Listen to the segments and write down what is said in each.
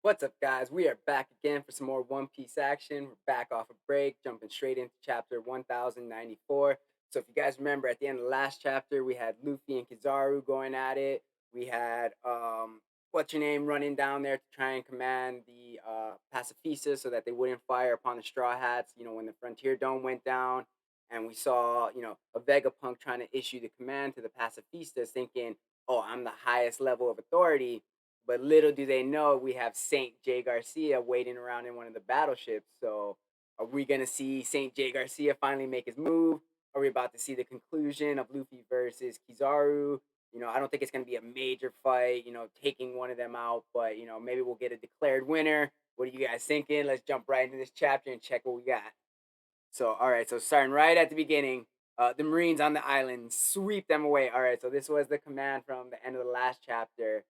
What's up, guys? We are back again for some more One Piece action. We're back off a break, jumping straight into chapter 1094. So, if you guys remember, at the end of the last chapter, we had Luffy and Kizaru going at it. We had what's your name running down there to try and command the Pacifistas so that they wouldn't fire upon the Straw Hats. When the Frontier Dome went down, and we saw a Vegapunk trying to issue the command to the Pacifistas, thinking, "Oh, I'm the highest level of authority." But little do they know we have Saint J. Garcia waiting around in one of the battleships. So are we gonna see Saint J. Garcia finally make his move? Are we about to see the conclusion of Luffy versus Kizaru? I don't think it's gonna be a major fight, taking one of them out, but maybe we'll get a declared winner. What are you guys thinking? Let's jump right into this chapter and check what we got. So, all right, so starting right at the beginning, the Marines on the island sweep them away. All right, so this was the command from the end of the last chapter,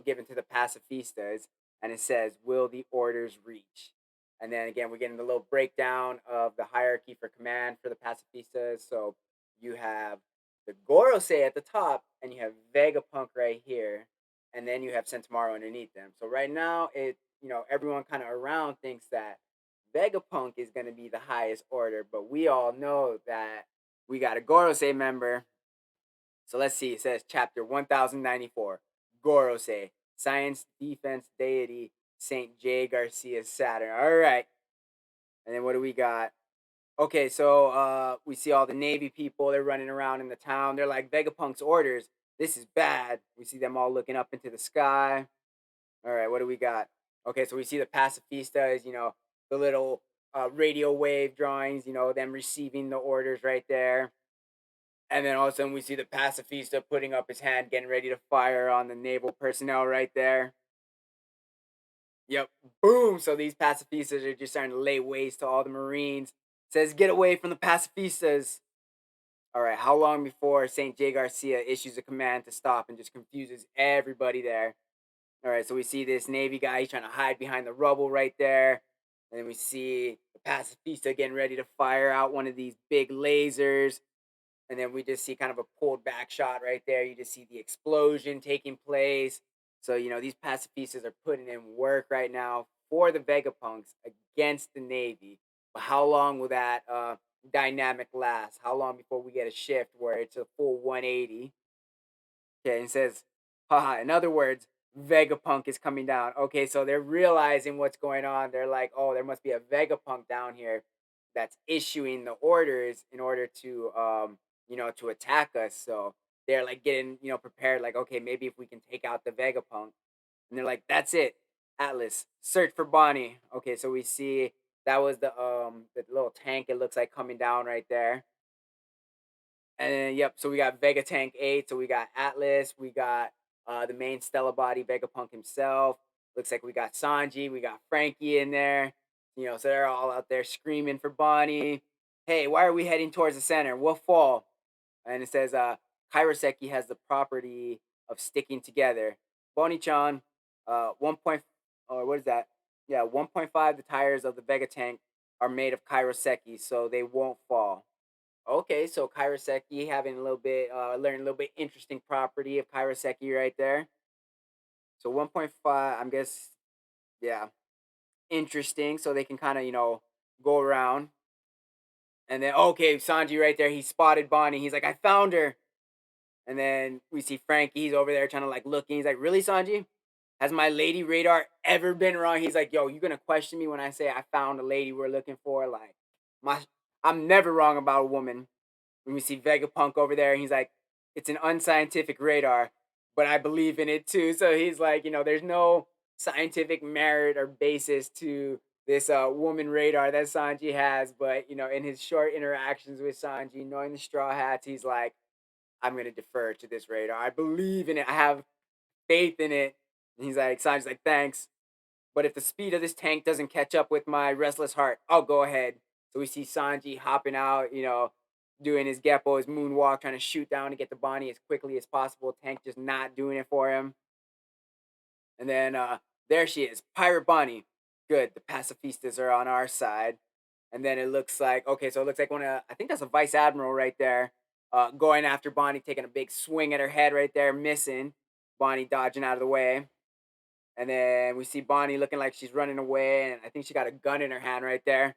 given to the pacifistas, and it says, "Will the orders reach?" And then again, we're getting a little breakdown of the hierarchy for command for the pacifistas. So you have the Gorosei at the top, and you have Vegapunk right here, and then you have Sentomaru underneath them. So right now, everyone kind of around thinks that Vegapunk is going to be the highest order, but we all know that we got a Gorosei member. So let's see. It says chapter 1094 Gorosei, Science Defense Deity, St. J. Garcia Saturn. All right. And then what do we got? Okay, so we see all the Navy people. They're running around in the town. They're like, Vegapunk's orders. This is bad. We see them all looking up into the sky. All right, what do we got? Okay, so we see the pacifistas, the little radio wave drawings, them receiving the orders right there. And then all of a sudden we see the pacifista putting up his hand, getting ready to fire on the naval personnel right there. Yep, boom. So these pacifistas are just starting to lay waste to all the Marines. Says, get away from the pacifistas. All right, how long before St. J. Garcia issues a command to stop and just confuses everybody there? All right, so we see this Navy guy. He's trying to hide behind the rubble right there. And then we see the pacifista getting ready to fire out one of these big lasers. And then we just see kind of a pulled back shot right there. You just see the explosion taking place. So, these pacifistas are putting in work right now for the Vegapunks against the Navy. But how long will that dynamic last? How long before we get a shift where it's a full 180? Okay, and it says, haha, in other words, Vegapunk is coming down. Okay, so they're realizing what's going on. They're like, oh, there must be a Vegapunk down here that's issuing the orders in order to attack us. So they're like getting, prepared, like, okay, maybe if we can take out the Vegapunk. And they're like, that's it. Atlas, search for Bonnie. Okay, so we see that was the little tank it looks like coming down right there. And then, yep, so we got Vega Tank 8. So we got Atlas. We got the main Stella body, Vegapunk himself. Looks like we got Sanji. We got Frankie in there. So they're all out there screaming for Bonnie. Hey, why are we heading towards the center? We'll fall. And it says, Kairoseki has the property of sticking together. Bonnie-chan, 1 point, or what is that? Yeah, 1.5, the tires of the Vega tank are made of Kairoseki, so they won't fall. Okay, so Kairoseki having a little bit, learning a little bit interesting property of Kairoseki right there. So 1.5, I'm guess, yeah, interesting. So they can kind of, go around. And then, okay, Sanji right there, he spotted Bonnie. He's like, I found her. And then we see Frankie, he's over there trying to like looking. He's like, really, Sanji? Has my lady radar ever been wrong? He's like, yo, you gonna question me when I say I found the lady we're looking for? Like, my, I'm never wrong about a woman. When we see Vegapunk over there, he's like, it's an unscientific radar, but I believe in it too. So he's like, there's no scientific merit or basis to this woman radar that Sanji has. But in his short interactions with Sanji, knowing the Straw Hats, he's like, I'm gonna defer to this radar. I believe in it. I have faith in it. And he's like, Sanji's like, thanks. But if the speed of this tank doesn't catch up with my restless heart, I'll go ahead. So we see Sanji hopping out, doing his Geppo, his moonwalk, trying to shoot down to get the Bonnie as quickly as possible. Tank just not doing it for him. And then there she is, Pirate Bonnie. Good, the pacifistas are on our side. And then it looks like, okay, so it looks like I think that's a vice admiral right there, going after Bonnie, taking a big swing at her head right there, missing. Bonnie dodging out of the way. And then we see Bonnie looking like she's running away, and I think she got a gun in her hand right there.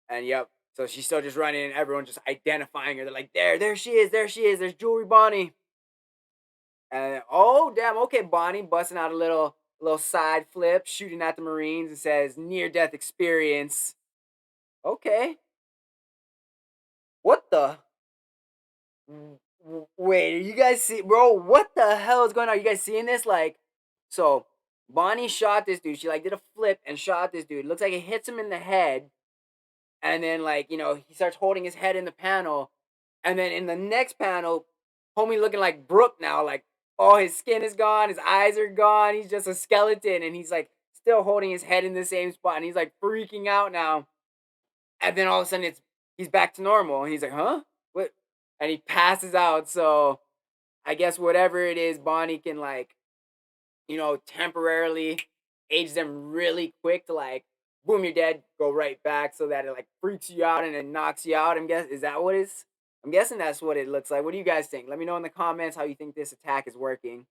And yep, so she's still just running, and everyone just identifying her. They're like, there she is, there she is, there's Jewelry Bonnie. And oh damn, okay, Bonnie busting out a little side flip, shooting at the Marines, and says near death experience. Okay, what the? Wait, are you guys see, bro? What the hell is going on? You guys seeing this? Like, so Bonnie shot this dude. She like did a flip and shot this dude. Looks like it hits him in the head, and then like he starts holding his head in the panel, and then in the next panel, homie looking like Brooke now. Like, oh, his skin is gone, his eyes are gone. He's just a skeleton, and he's like still holding his head in the same spot, and he's like freaking out now. And then all of a sudden, he's back to normal, and he's like, huh, what? And he passes out. So I guess whatever it is, Bonnie can like, temporarily age them really quick to like, boom, you're dead, go right back, so that it like freaks you out and then knocks you out. Is that what it's? I'm guessing that's what it looks like. What do you guys think? Let me know in the comments how you think this attack is working.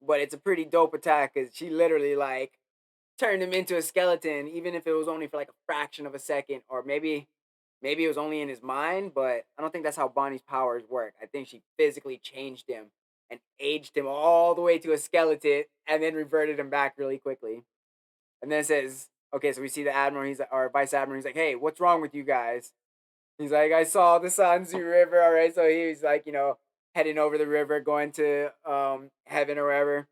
But it's a pretty dope attack because she literally like turned him into a skeleton, even if it was only for like a fraction of a second, or maybe it was only in his mind. But I don't think that's how Bonnie's powers work. I think she physically changed him and aged him all the way to a skeleton, and then reverted him back really quickly. And then it says, okay, so we see the admiral. He's our vice admiral. He's like, hey, what's wrong with you guys? He's like, I saw the Sanzu River. All right, so he was like, heading over the river, going to heaven or wherever.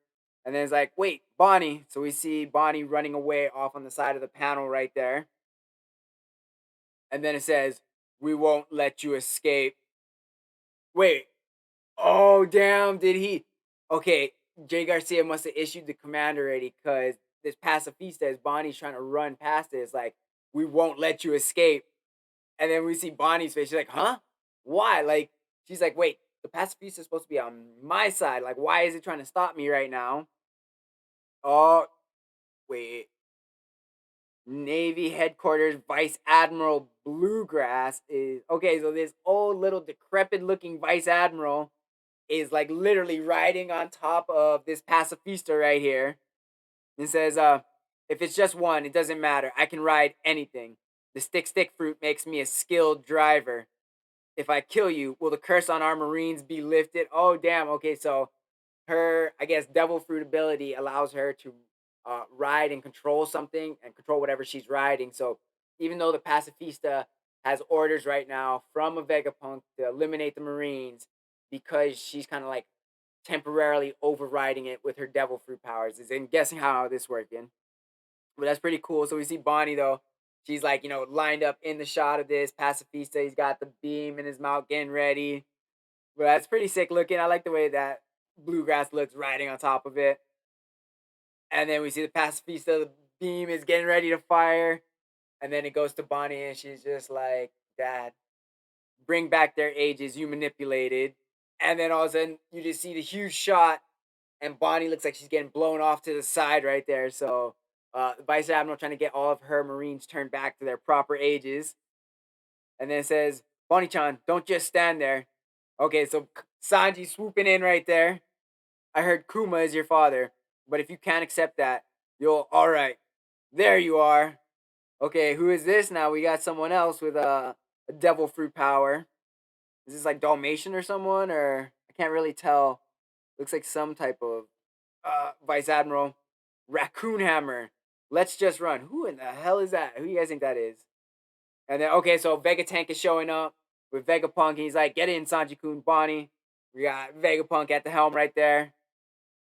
And then it's like, wait, Bonnie. So we see Bonnie running away off on the side of the panel right there. And then it says, we won't let you escape. Wait, oh damn, did he? Okay, Jay Garcia must have issued the command already, because this pacifista, as Bonnie's trying to run past it, it's like, we won't let you escape. And then we see Bonnie's face. She's like, huh? Why? Like, she's like, wait, the pacifista is supposed to be on my side. Like, why is it trying to stop me right now? Oh, wait. Navy headquarters Vice Admiral Bluegrass is okay. So this old little decrepit looking Vice Admiral is like literally riding on top of this pacifista right here. And says, if it's just one, it doesn't matter. I can ride anything. The stick fruit makes me a skilled driver. If I kill you, will the curse on our Marines be lifted? Oh, damn. Okay, so her, I guess, devil fruit ability allows her to ride and control something and control whatever she's riding. So even though the pacifista has orders right now from a Vegapunk to eliminate the Marines, because she's kind of like temporarily overriding it with her devil fruit powers. Is in guessing how this working. But that's pretty cool. So we see Bonnie though. She's like, lined up in the shot of this pacifista. He's got the beam in his mouth getting ready. But that's pretty sick looking. I like the way that Bluegrass looks riding on top of it. And then we see the pacifista, the beam is getting ready to fire. And then it goes to Bonnie, and she's just like, Dad, bring back their ages, you manipulated. And then all of a sudden, you just see the huge shot, and Bonnie looks like she's getting blown off to the side right there. So, Vice Admiral trying to get all of her Marines turned back to their proper ages. And then it says, Bonnie chan, don't just stand there. Okay, so Sanji swooping in right there. I heard Kuma is your father, but if you can't accept that, you'll. All right, there you are. Okay, who is this now? We got someone else with a devil fruit power. Is this like Dalmatian or someone, or I can't really tell. Looks like some type of Vice Admiral. Raccoon Hammer. Let's just run. Who in the hell is that? Who do you guys think that is? And then okay, so Vegapunk is showing up with Vegapunk. He's like, get in, Sanji-kun, Bonnie. We got Vegapunk at the helm right there.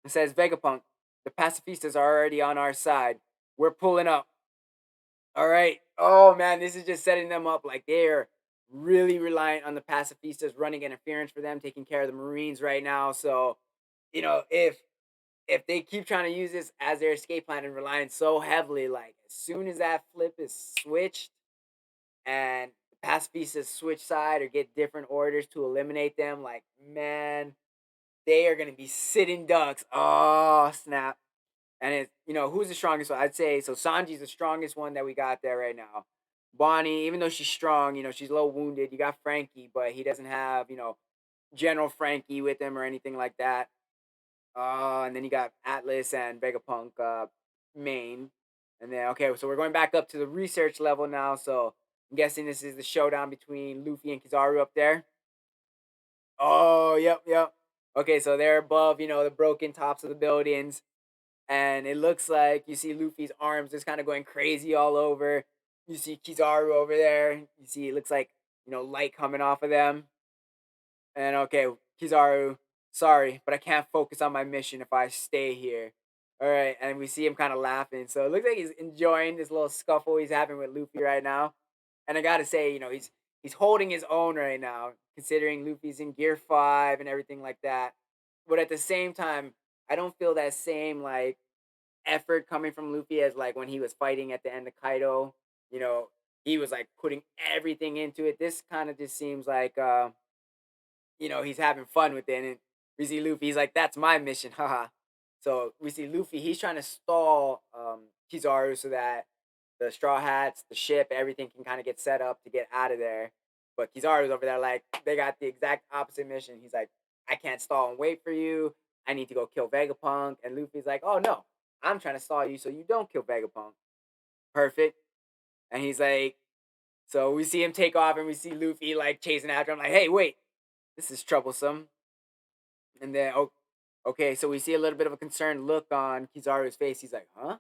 It says, Vegapunk, the pacifistas are already on our side. We're pulling up. All right. Oh man, this is just setting them up like they're really reliant on the pacifistas running interference for them, taking care of the Marines right now. So, if they keep trying to use this as their escape plan and relying so heavily, like as soon as that flip is switched and the pacifistas switch side or get different orders to eliminate them, like man, they are gonna be sitting ducks. Oh snap! And it's who's the strongest one? I'd say so. Sanji's the strongest one that we got there right now. Bonnie, even though she's strong, she's a little wounded. You got Frankie, but he doesn't have General Frankie with him or anything like that. And then you got Atlas and Vegapunk main. And then okay, so we're going back up to the research level now. So I'm guessing this is the showdown between Luffy and Kizaru up there. Oh, yep, yep. Okay, so they're above, the broken tops of the buildings, and it looks like you see Luffy's arms just kind of going crazy all over. You see Kizaru over there. You see it looks like light coming off of them. And okay, Kizaru, sorry, but I can't focus on my mission if I stay here. All right, and we see him kind of laughing. So it looks like he's enjoying this little scuffle he's having with Luffy right now. And I gotta say, he's holding his own right now, considering Luffy's in Gear 5 and everything like that. But at the same time, I don't feel that same like effort coming from Luffy as like when he was fighting at the end of Kaido. You know, he was like putting everything into it. This kind of just seems like he's having fun with it. And we see Luffy, he's like, that's my mission, haha. So we see Luffy, he's trying to stall Kizaru so that the Straw Hats, the ship, everything can kind of get set up to get out of there. But Kizaru's over there like, they got the exact opposite mission. He's like, I can't stall and wait for you. I need to go kill Vegapunk. And Luffy's like, oh no, I'm trying to stall you so you don't kill Vegapunk. Perfect. And he's like, so we see him take off and we see Luffy like chasing after him, like, hey, wait, this is troublesome. And then, oh, okay, so we see a little bit of a concerned look on Kizaru's face. He's like, huh?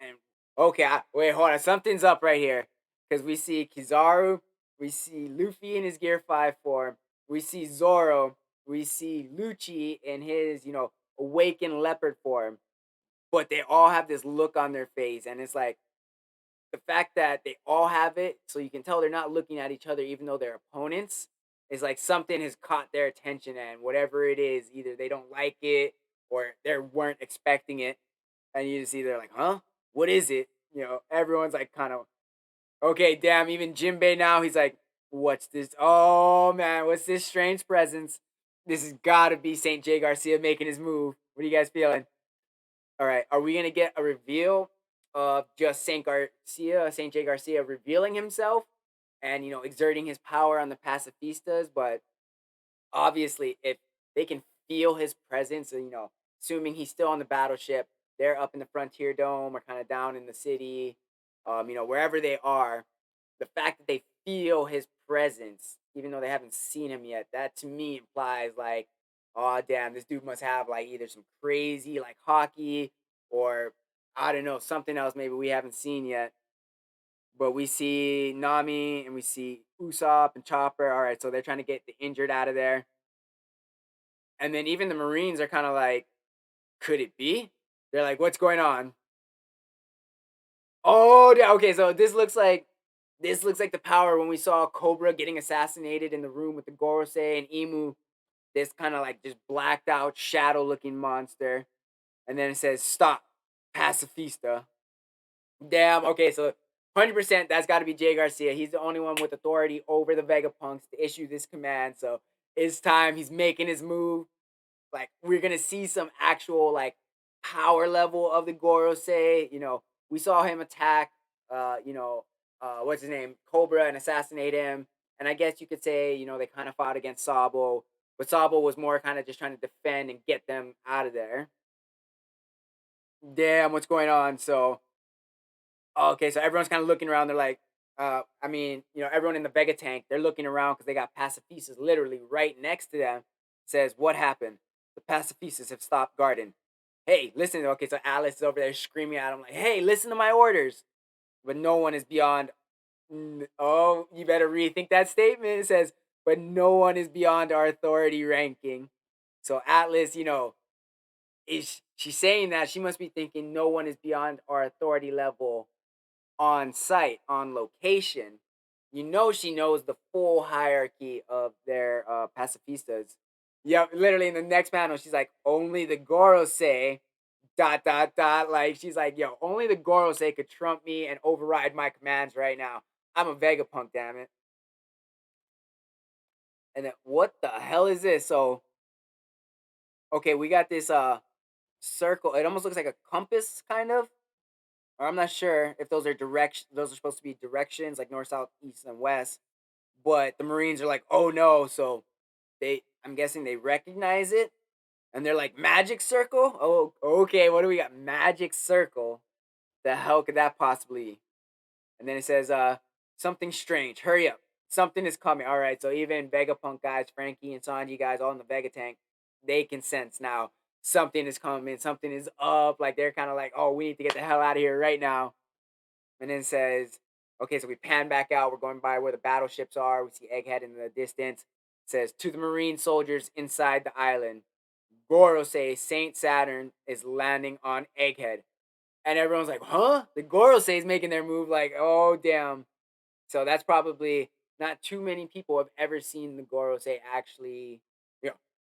And okay, wait, hold on. Something's up right here. Because we see Kizaru, we see Luffy in his Gear 5 form, we see Zoro, we see Lucci in his, awakened leopard form. But they all have this look on their face. And it's like, the fact that they all have it, so you can tell they're not looking at each other, even though they're opponents, is like something has caught their attention, and whatever it is, either they don't like it or they weren't expecting it, and you just either like, huh, what is it? Everyone's like, kind of, okay, damn. Even Jinbei now, he's like, what's this? Oh man, what's this strange presence? This has got to be Saint J Garcia making his move. What are you guys feeling? All right, are we gonna get a reveal of just Saint J Garcia revealing himself and exerting his power on the pacifistas? But obviously, if they can feel his presence, assuming he's still on the battleship, they're up in the Frontier Dome or kind of down in the city, wherever they are. The fact that they feel his presence, even though they haven't seen him yet, that to me implies like, oh damn, this dude must have like either some crazy like hockey or I don't know, something else maybe we haven't seen yet. But we see Nami and we see Usopp and Chopper. All right, so they're trying to get the injured out of there. And then even the Marines are kind of like, could it be? They're like, what's going on? Oh, yeah. Okay, so this looks like the power when we saw Cobra getting assassinated in the room with the Gorosei and Emu. This kind of like just blacked out shadow looking monster, and then it says stop, pacifista. Damn. Okay, so 100% that's got to be Jay Garcia. He's the only one with authority over the Vegapunks to issue this command. So it's time. He's making his move. Like we're gonna see some actual like power level of the Gorosei. We saw him attack what's his name? Cobra and assassinate him. And I guess you could say, they kind of fought against Sabo, but Sabo was more kind of just trying to defend and get them out of there. Damn, what's going on? So okay, so everyone's kind of looking around. They're like, I mean, everyone in the Vega tank, they're looking around because they got pacifistas literally right next to them. Says, what happened? The pacifistas have stopped guarding. Hey, listen. Okay, so Alice is over there screaming at him like, hey, listen to my orders. But no one is beyond. Oh, you better rethink that statement. It says, but no one is beyond our authority ranking. So Atlas, is she's saying that she must be thinking no one is beyond our authority level on site, on location. She knows the full hierarchy of their pacifistas. Yep, literally in the next panel, she's like, only the Gorosei, dot, dot, dot. Like, she's like, yo, only the Gorosei could trump me and override my commands right now. I'm a Vegapunk, damn it. And then, what the hell is this? So, okay, we got this circle. It almost looks like a compass, kind of. Or I'm not sure if those are those are supposed to be directions like north, south, east, and west. But the Marines are like, oh no, so I'm guessing they recognize it. And they're like, magic circle? Oh, okay. What do we got? Magic circle. The hell could that possibly be? And then it says, something strange. Hurry up. Something is coming. All right. So even Vegapunk guys, Frankie and Sanji guys, all in the Vega tank, they can sense now something is coming. Something is up. Like they're kind of like, oh, we need to get the hell out of here right now. And then it says, okay, so we pan back out. We're going by where the battleships are. We see Egghead in the distance. It says, to the Marine soldiers inside the island, Gorosei, Saint Saturn, is landing on Egghead. And everyone's like, huh? The Gorosei is making their move. Like, oh, damn. So that's probably not too many people have ever seen the Gorosei actually.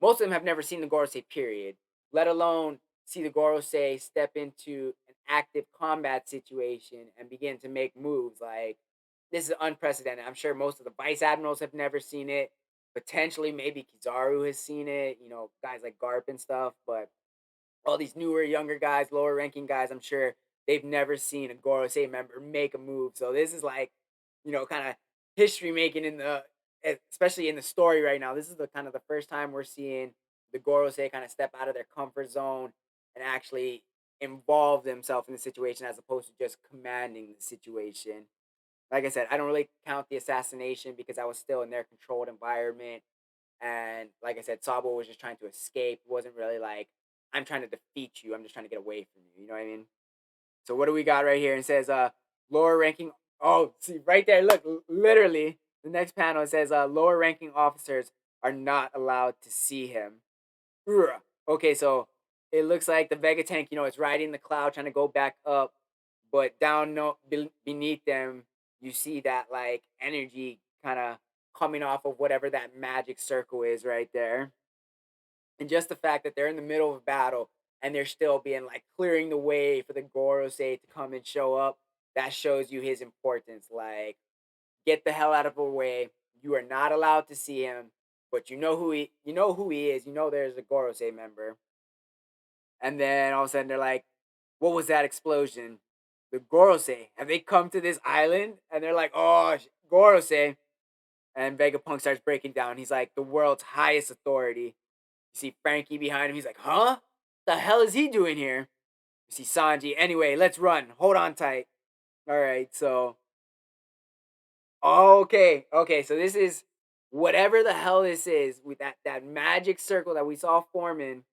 Most of them have never seen the Gorosei, period, let alone see the Gorosei step into an active combat situation and begin to make moves. Like, this is unprecedented. I'm sure most of the vice admirals have never seen it. Potentially, maybe Kizaru has seen it, guys like Garp and stuff, but all these newer, younger guys, lower ranking guys, I'm sure they've never seen a Gorosei member make a move. So this is like, kind of history making especially in the story right now. This is the kind of the first time we're seeing the Gorosei kind of step out of their comfort zone and actually involve themselves in the situation as opposed to just commanding the situation. Like I said, I don't really count the assassination because I was still in their controlled environment. And like I said, Sabo was just trying to escape. It wasn't really like, I'm trying to defeat you. I'm just trying to get away from you. You know what I mean? So what do we got right here? It says lower ranking. Oh, see right there. Look, literally the next panel it says lower ranking officers are not allowed to see him. Ugh. Okay, so it looks like the Vega tank, it's riding the cloud trying to go back up, but down no beneath them, you see that like energy kind of coming off of whatever that magic circle is right there. And just the fact that they're in the middle of a battle and they're still being like clearing the way for the Gorosei to come and show up, that shows you his importance. Like, get the hell out of our way. You are not allowed to see him, but you know who he is. You know there's a Gorosei member. And then all of a sudden they're like, "What was that explosion?" The Gorosei, have they come to this island? And they're like, "Oh, Gorosei." And Vegapunk starts breaking down. He's like, "The world's highest authority." You see Frankie behind him. He's like, huh? The hell is he doing here? You see Sanji. Anyway, let's run. Hold on tight. All right, so okay. So this is whatever the hell this is with that magic circle that we saw forming.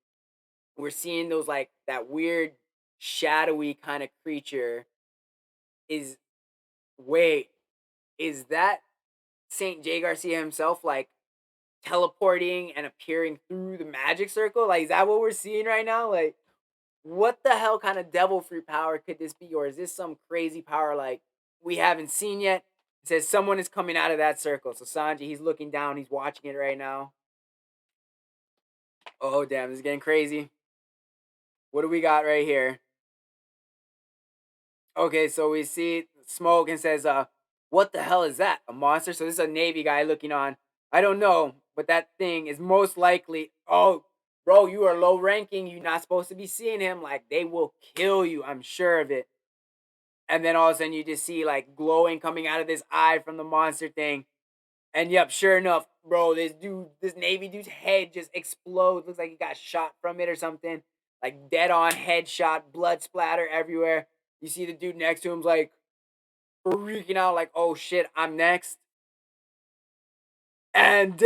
We're seeing those like that weird shadowy kind of creature. Is wait, is that Saint J Garcia himself like teleporting and appearing through the magic circle? Like, is that what we're seeing right now? Like, what the hell kind of devil fruit power could this be? Or is this some crazy power like we haven't seen yet? It says someone is coming out of that circle. So Sanji, he's looking down, he's watching it right now. Oh damn, this is getting crazy. What do we got right here? Okay, so we see smoke and says, what the hell is that? A monster? So this is a Navy guy looking on. I don't know, but that thing is most likely. Oh, bro, you are low ranking. You're not supposed to be seeing him. Like, they will kill you. I'm sure of it. And then all of a sudden you just see like glowing coming out of this eye from the monster thing. And yep, sure enough, bro, this Navy dude's head just explodes. Looks like he got shot from it or something. Like dead on headshot, blood splatter everywhere. You see the dude next to him's like freaking out, like, oh shit, I'm next. And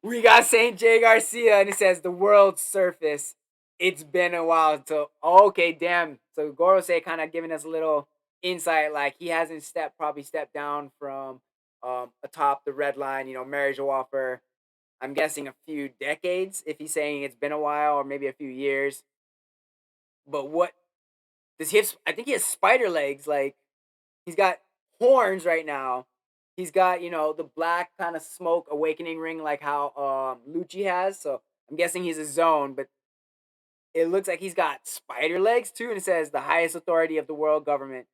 we got St. J. Garcia, and it says the world's surface. It's been a while. So okay, damn. So Gorosei kind of giving us a little insight, like he hasn't probably stepped down from atop the red line, marriage offer. I'm guessing a few decades if he's saying it's been a while or maybe a few years. But what does he have? I think he has spider legs. Like, he's got horns right now. He's got, the black kind of smoke awakening ring like how Lucci has. So I'm guessing he's a zone, but it looks like he's got spider legs too. And it says the highest authority of the world government,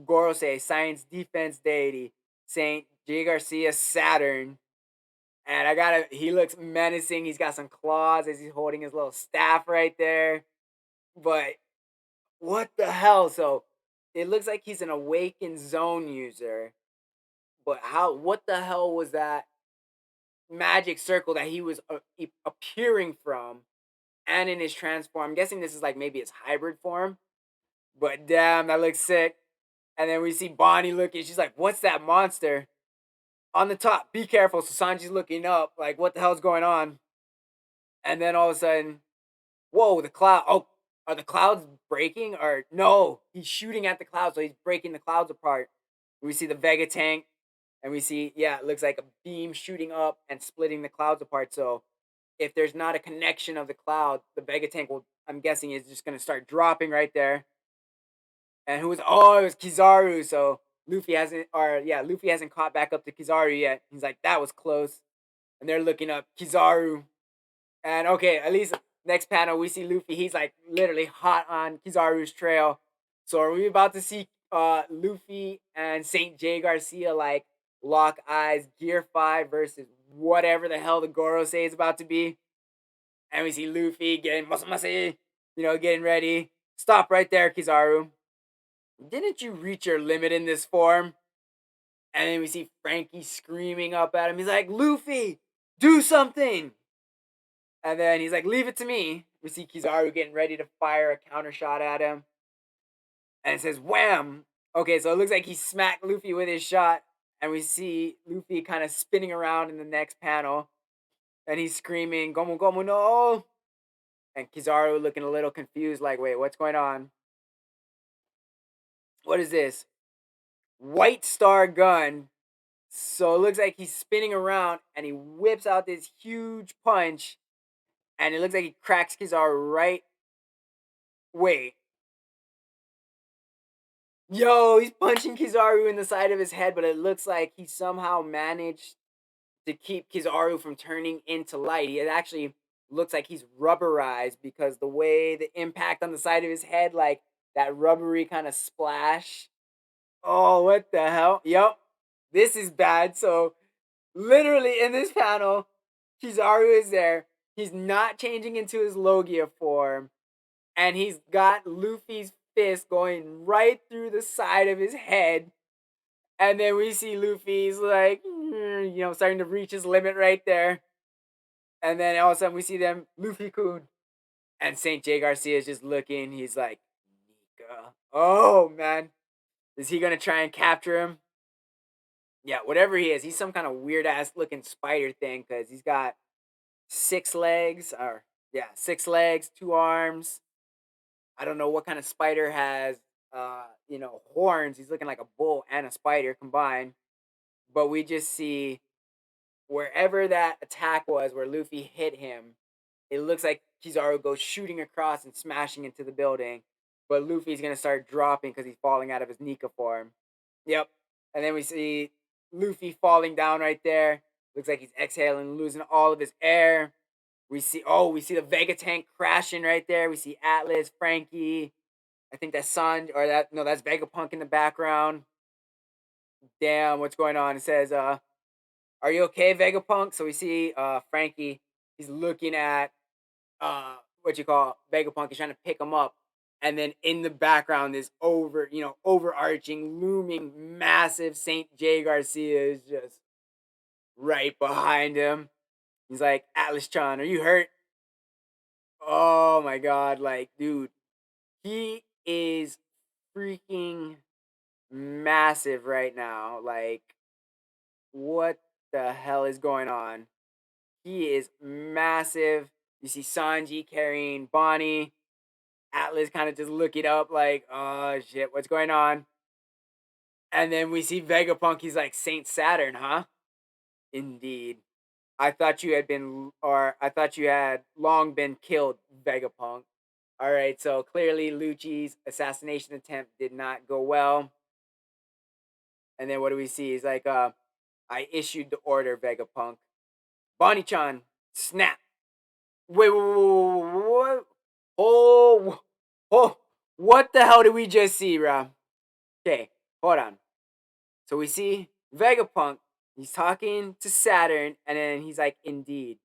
Gorosei, science defense deity, Saint J. Garcia Saturn. And he looks menacing. He's got some claws as he's holding his little staff right there. But what the hell? So it looks like he's an awakened zone user. But what the hell was that magic circle that he was appearing from? and in his transform. I'm guessing this is like maybe his hybrid form. But damn, that looks sick. And then we see Bonnie looking. She's like, "What's that monster on the top? Be careful." So Sanji's looking up, like, "What the hell's going on?" And then all of a sudden, whoa, the cloud. Oh, are the clouds breaking? Or no, he's shooting at the clouds, so he's breaking the clouds apart. We see the Vega tank, and we see, yeah, it looks like a beam shooting up and splitting the clouds apart. So if there's not a connection of the cloud, the Vega tank will, I'm guessing, is just gonna start dropping right there. And who was, oh, it was Kizaru. So Luffy hasn't caught back up to Kizaru yet. He's like, that was close. And they're looking up Kizaru. And okay, at least next panel we see Luffy. He's like literally hot on Kizaru's trail. So are we about to see Luffy and Saint J Garcia like lock eyes, Gear 5 versus whatever the hell the Gorosei is about to be? And we see Luffy getting masamase, getting ready. Stop right there, Kizaru. Didn't you reach your limit in this form? And then we see Frankie screaming up at him. He's like, Luffy, do something. And then he's like, leave it to me. We see Kizaru getting ready to fire a counter shot at him. And it says, wham. Okay, so it looks like he smacked Luffy with his shot. And we see Luffy kind of spinning around in the next panel. And he's screaming, Gomu Gomu no. And Kizaru looking a little confused, like, wait, what's going on? What is this? White Star gun. So it looks like he's spinning around and he whips out this huge punch. And it looks like he cracks Kizaru right. Wait. Yo, he's punching Kizaru in the side of his head, but it looks like he somehow managed to keep Kizaru from turning into light. It actually looks like he's rubberized because the way the impact on the side of his head, like that rubbery kind of splash. Oh, what the hell? Yup. This is bad. So literally in this panel, Kizaru is there. He's not changing into his Logia form. And he's got Luffy's fist going right through the side of his head. And then we see Luffy's like, starting to reach his limit right there. And then all of a sudden we see them, Luffy-kun. And St. J. Garcia is just looking. He's like, Nika. Oh, man. Is he going to try and capture him? Yeah, whatever he is, he's some kind of weird ass looking spider thing because he's got 6 legs, or yeah, 6 legs, 2 arms. I don't know what kind of spider has, horns. He's looking like a bull and a spider combined. But we just see wherever that attack was, where Luffy hit him, it looks like Kizaru goes shooting across and smashing into the building. But Luffy's gonna start dropping because he's falling out of his Nika form. Yep. And then we see Luffy falling down right there. Looks like he's exhaling, losing all of his air. We see the Vega tank crashing right there. We see Atlas, Frankie. I think that's that's Vegapunk in the background. Damn, what's going on? It says, are you okay, Vegapunk? So we see Frankie, he's looking at what you call Vegapunk, he's trying to pick him up. And then in the background, this overarching, looming, massive Saint J Garcia is just right behind him. He's like, Atlas Chan, are you hurt? Oh my god, like, dude, he is freaking massive right now. Like, what the hell is going on? He is massive. You see Sanji carrying Bonnie. Atlas kind of just looking up, like, oh shit, what's going on? And then we see Vegapunk. He's like, Saint Saturn, huh? Indeed. I thought you had long been killed, Vegapunk. All right, so clearly Lucci's assassination attempt did not go well. And then what do we see? He's like, I issued the order, Vegapunk. Bonnie-chan, snap. Wait, what? Oh, what the hell did we just see, Rob? Okay, hold on. So we see Vegapunk. He's talking to Saturn, and then he's like, indeed.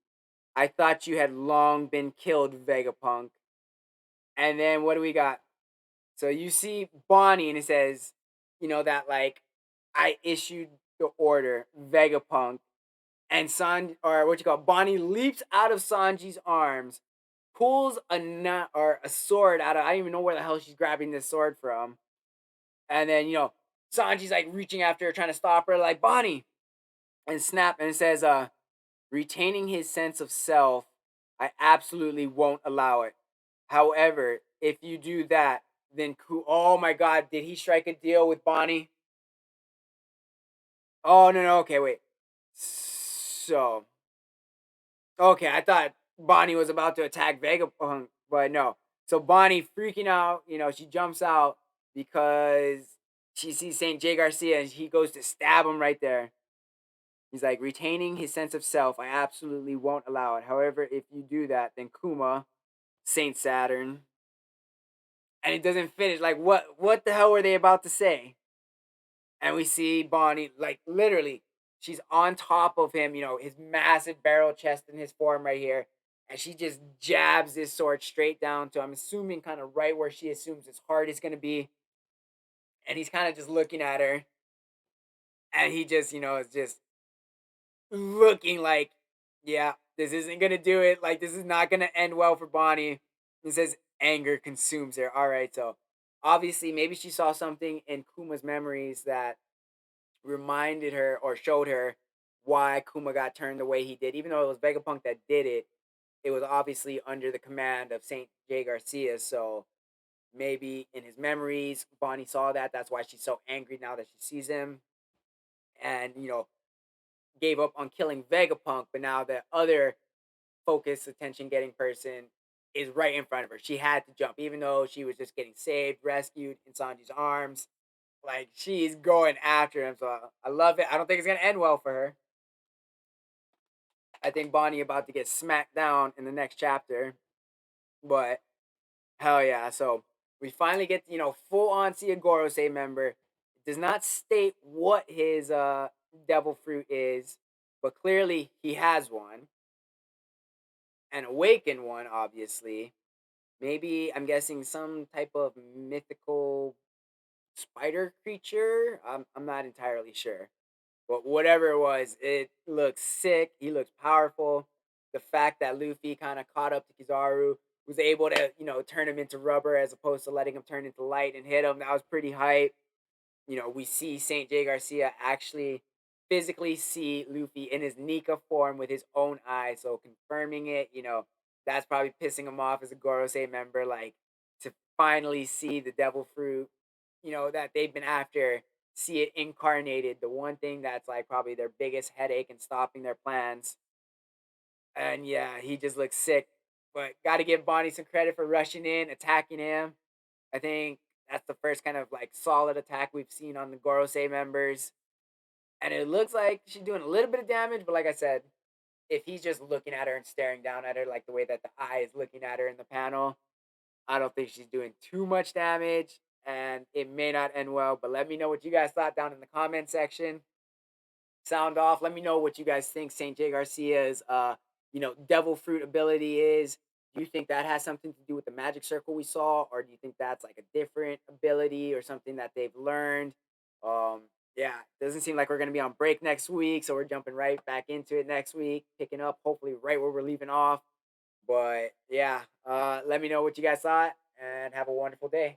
I thought you had long been killed, Vegapunk. And then what do we got? So you see Bonnie, and it says, that like, I issued the order, Vegapunk. And Bonnie leaps out of Sanji's arms, pulls a nut or a sword out of, I don't even know where the hell she's grabbing this sword from. And then, Sanji's like reaching after her, trying to stop her, like, Bonnie, and snap, and it says, retaining his sense of self, I absolutely won't allow it. However, if you do that, then oh my god, did he strike a deal with Bonnie? Oh no, no, okay, wait. So, okay, I thought Bonnie was about to attack Vegapunk, but no. So Bonnie freaking out, she jumps out because she sees Saint J Garcia and he goes to stab him right there. He's like, retaining his sense of self, I absolutely won't allow it. However, if you do that, then Kuma, Saint Saturn, and it doesn't finish. Like, what the hell were they about to say? And we see Bonnie, like, literally, she's on top of him, his massive barrel chest in his form right here. And she just jabs this sword straight down to, I'm assuming, kind of right where she assumes his heart is going to be. And he's kind of just looking at her. And he just, is just looking like, yeah, this isn't going to do it. Like, this is not going to end well for Bonnie. He says anger consumes her. All right, so obviously, maybe she saw something in Kuma's memories that reminded her or showed her why Kuma got turned the way he did. Even though it was Vegapunk that did it, it was obviously under the command of Saint J Garcia. So maybe in his memories, Bonnie saw that. That's why she's so angry now that she sees him, and gave up on killing Vegapunk. But now the other focused attention getting person is right in front of her. She had to jump, even though she was just getting saved, rescued in Sanji's arms. Like, she's going after him. So I love it. I don't think it's gonna end well for her. I think Bonnie about to get smacked down in the next chapter. But hell yeah. So we finally get, full on see a Gorosei member. It does not state what his devil fruit is, but clearly he has one. An awakened one, obviously. Maybe I'm guessing some type of mythical spider creature. I'm not entirely sure. But whatever it was, it looks sick. He looks powerful. The fact that Luffy kind of caught up to Kizaru, was able to, turn him into rubber as opposed to letting him turn into light and hit him, that was pretty hype. We see Saint J Garcia actually physically see Luffy in his Nika form with his own eyes, so confirming it. That's probably pissing him off as a Gorosei member, like, to finally see the devil fruit, that they've been after, see it incarnated. The one thing that's like probably their biggest headache and stopping their plans. And yeah, he just looks sick. But got to give Bonnie some credit for rushing in, attacking him. I think that's the first kind of like solid attack we've seen on the Gorosei members. And it looks like she's doing a little bit of damage, but like I said, if he's just looking at her and staring down at her like the way that the eye is looking at her in the panel, I don't think she's doing too much damage, and it may not end well. But let me know what you guys thought down in the comment section. Sound off. Let me know what you guys think Saint J Garcia's devil fruit ability is. Do you think that has something to do with the magic circle we saw, or do you think that's like a different ability or something that they've learned? Um, yeah, doesn't seem like we're gonna be on break next week, so we're jumping right back into it next week, picking up hopefully right where we're leaving off. But yeah, let me know what you guys thought and have a wonderful day.